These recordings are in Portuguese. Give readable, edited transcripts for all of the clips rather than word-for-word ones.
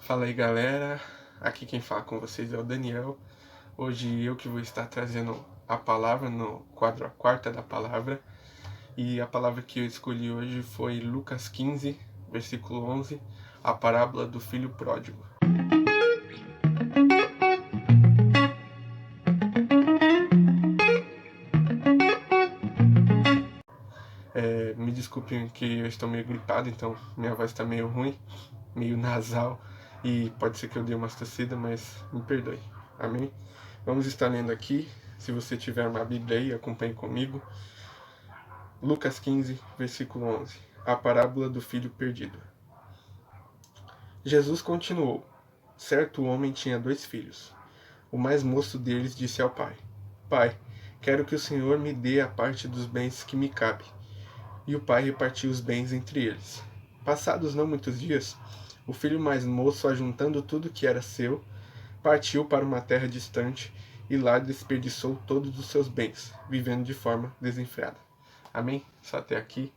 Fala aí galera, aqui quem fala com vocês é o Daniel. Hoje eu que vou estar trazendo a palavra no quadro A Quarta da Palavra. E a palavra que eu escolhi hoje foi Lucas 15, versículo 11, a parábola do filho pródigo. Me desculpem que eu estou meio gripado, então minha voz está meio ruim, meio nasal. E pode ser que eu dê uma tossida, mas me perdoe. Amém? Vamos estar lendo aqui. Se você tiver uma Bíblia aí, acompanhe comigo. Lucas 15, versículo 11. A parábola do filho perdido. Jesus continuou. Certo homem tinha 2 filhos. O mais moço deles disse ao pai: Pai, quero que o Senhor me dê a parte dos bens que me cabe. E o pai repartiu os bens entre eles. Passados não muitos dias, o filho mais moço, ajuntando tudo que era seu, partiu para uma terra distante e lá desperdiçou todos os seus bens, vivendo de forma desenfreada. Amém? Só até aqui.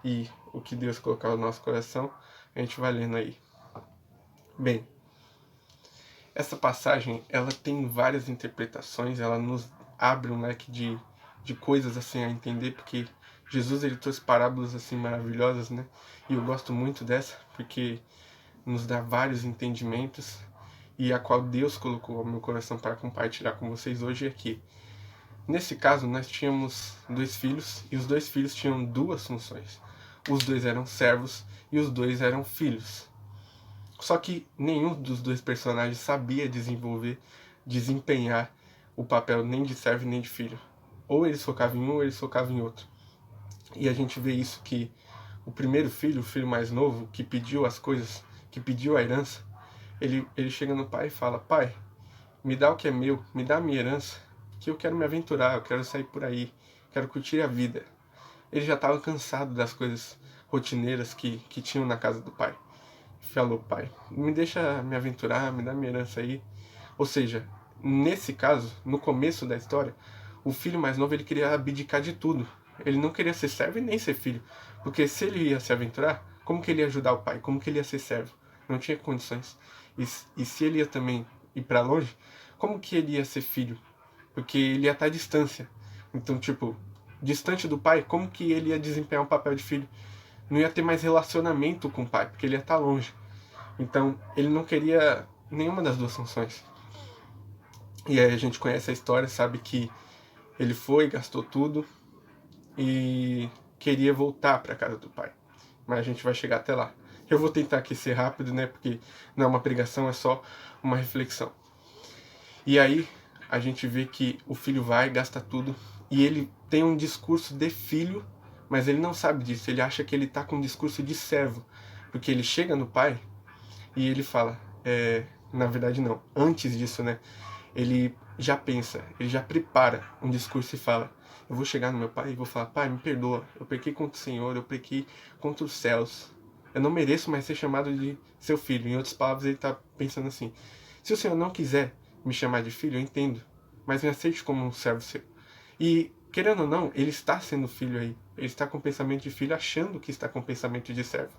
E o que Deus colocar no nosso coração, a gente vai lendo aí. Bem, essa passagem, ela tem várias interpretações, ela nos abre um leque de coisas assim a entender, porque Jesus ele trouxe parábolas assim maravilhosas, né? E eu gosto muito dessa, porque nos dá vários entendimentos e a qual Deus colocou ao meu coração para compartilhar com vocês hoje aqui. Nesse caso, nós tínhamos 2 filhos e os 2 filhos tinham 2 funções. Os 2 eram servos e os 2 eram filhos. Só que nenhum dos 2 personagens sabia desempenhar o papel nem de servo nem de filho. Ou eles focavam em um ou eles focavam em outro. E a gente vê isso que o primeiro filho, o filho mais novo, que pediu as coisas, que pediu a herança, ele chega no pai e fala: Pai, me dá o que é meu, me dá a minha herança, que eu quero me aventurar, eu quero sair por aí, quero curtir a vida. Ele já estava cansado das coisas rotineiras que tinham na casa do pai. Falou: Pai, me deixa me aventurar, me dá minha herança aí. Ou seja, nesse caso, no começo da história, o filho mais novo ele queria abdicar de tudo. Ele não queria ser servo e nem ser filho. Porque se ele ia se aventurar, como que ele ia ajudar o pai? Como que ele ia ser servo? Não tinha condições. E se ele ia também ir para longe, como que ele ia ser filho? Porque ele ia estar à distância. Então, tipo, distante do pai, como que ele ia desempenhar um papel de filho? Não ia ter mais relacionamento com o pai, porque ele ia estar longe. Então, ele não queria nenhuma das 2 funções. E aí a gente conhece a história, sabe que ele foi, gastou tudo e queria voltar para a casa do pai. Mas a gente vai chegar até lá. Eu vou tentar aqui ser rápido, né? Porque não é uma pregação, é só uma reflexão. E aí a gente vê que o filho vai, gasta tudo e ele tem um discurso de filho, mas ele não sabe disso. Ele acha que ele está com um discurso de servo, porque ele chega no pai e ele fala, na verdade não, antes disso, né? Ele já pensa, ele já prepara um discurso e fala: eu vou chegar no meu pai e vou falar: Pai, me perdoa, eu pequei contra o Senhor, eu pequei contra os céus. Eu não mereço mais ser chamado de seu filho. Em outras palavras, ele está pensando assim: se o Senhor não quiser me chamar de filho, eu entendo, mas me aceite como um servo seu. E, querendo ou não, ele está sendo filho aí. Ele está com pensamento de filho, achando que está com pensamento de servo.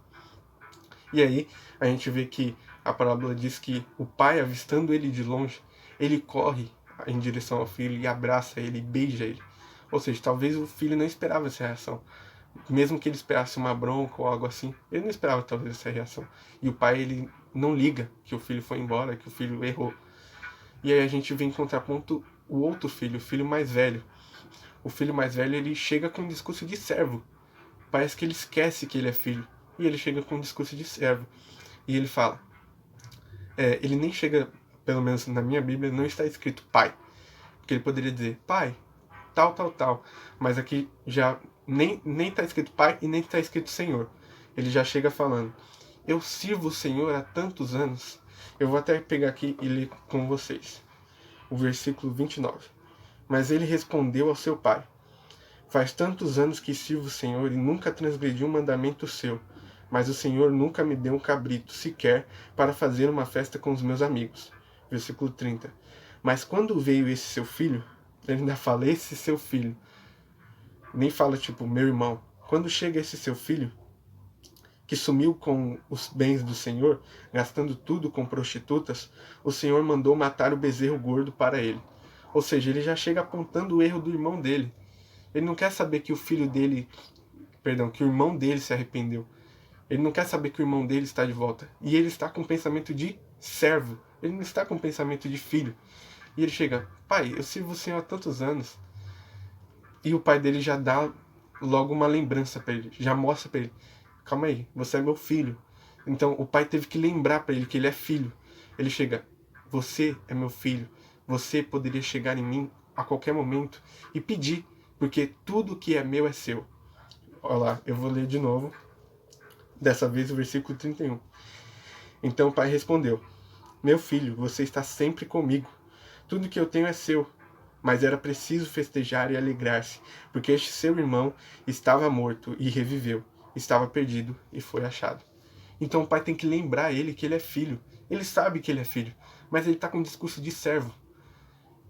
E aí a gente vê que a parábola diz que o pai, avistando ele de longe, ele corre em direção ao filho e abraça ele, beija ele. Ou seja, talvez o filho não esperava essa reação. Mesmo que ele esperasse uma bronca ou algo assim, ele não esperava talvez essa reação. E o pai, ele não liga que o filho foi embora, que o filho errou. E aí a gente vê em contraponto o outro filho, o filho mais velho. O filho mais velho, ele chega com um discurso de servo. Parece que ele esquece que ele é filho. E ele chega com um discurso de servo. E ele fala, ele nem chega, pelo menos na minha Bíblia, não está escrito pai. Porque ele poderia dizer pai, tal, tal, tal. Mas aqui já nem está escrito pai e nem está escrito Senhor. Ele já chega falando: eu sirvo o Senhor há tantos anos. Eu vou até pegar aqui e ler com vocês. O versículo 29. Mas ele respondeu ao seu pai: faz tantos anos que sirvo o Senhor e nunca transgredi um mandamento seu. Mas o Senhor nunca me deu um cabrito, sequer, para fazer uma festa com os meus amigos. Versículo 30. Mas quando veio esse seu filho, ele ainda fala esse seu filho, nem fala tipo meu irmão. Quando chega esse seu filho, que sumiu com os bens do Senhor, gastando tudo com prostitutas, o Senhor mandou matar o bezerro gordo para ele. Ou seja, ele já chega apontando o erro do irmão dele. Ele não quer saber que o filho dele, perdão, que o irmão dele se arrependeu. Ele não quer saber que o irmão dele está de volta. E ele está com pensamento de servo. Ele não está com pensamento de filho. E ele chega, pai, eu sirvo o Senhor há tantos anos. E o pai dele já dá logo uma lembrança para ele, já mostra para ele, calma aí, você é meu filho. Então o pai teve que lembrar para ele que ele é filho. Ele chega, você é meu filho, você poderia chegar em mim a qualquer momento e pedir, porque tudo que é meu é seu. Olha lá, eu vou ler de novo, dessa vez o versículo 31. Então o pai respondeu, meu filho, você está sempre comigo, tudo que eu tenho é seu. Mas era preciso festejar e alegrar-se, porque este seu irmão estava morto e reviveu, estava perdido e foi achado. Então o pai tem que lembrar ele que ele é filho. Ele sabe que ele é filho, mas ele está com um discurso de servo.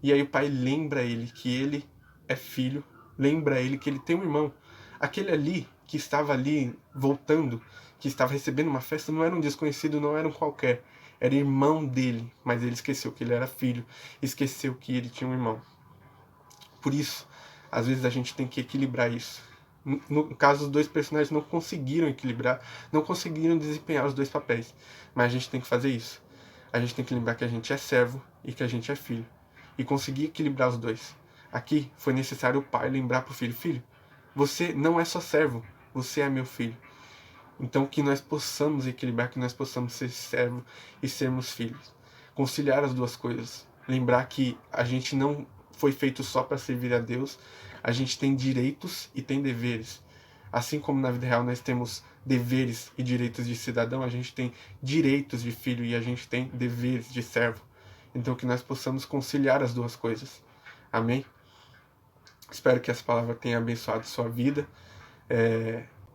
E aí o pai lembra ele que ele é filho, lembra ele que ele tem um irmão. Aquele ali, que estava ali voltando, que estava recebendo uma festa, não era um desconhecido, não era um qualquer. Era irmão dele, mas ele esqueceu que ele era filho, esqueceu que ele tinha um irmão. Por isso, às vezes a gente tem que equilibrar isso. No caso, os dois personagens não conseguiram equilibrar, não conseguiram desempenhar os dois papéis. Mas a gente tem que fazer isso. A gente tem que lembrar que a gente é servo e que a gente é filho. E conseguir equilibrar os dois. Aqui foi necessário o pai lembrar para o filho, filho, você não é só servo, você é meu filho. Então que nós possamos equilibrar, que nós possamos ser servo e sermos filhos. Conciliar as duas coisas. Lembrar que a gente não foi feito só para servir a Deus, a gente tem direitos e tem deveres. Assim como na vida real nós temos deveres e direitos de cidadão, a gente tem direitos de filho e a gente tem deveres de servo. Então que nós possamos conciliar as duas coisas. Amém? Espero que essa palavra tenha abençoado sua vida.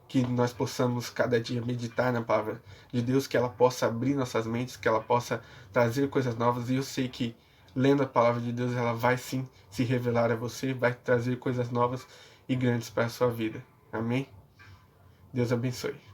Que nós possamos cada dia meditar na palavra de Deus, que ela possa abrir nossas mentes, que ela possa trazer coisas novas. E eu sei que lendo a palavra de Deus, ela vai sim se revelar a você, vai trazer coisas novas e grandes para a sua vida. Amém? Deus abençoe.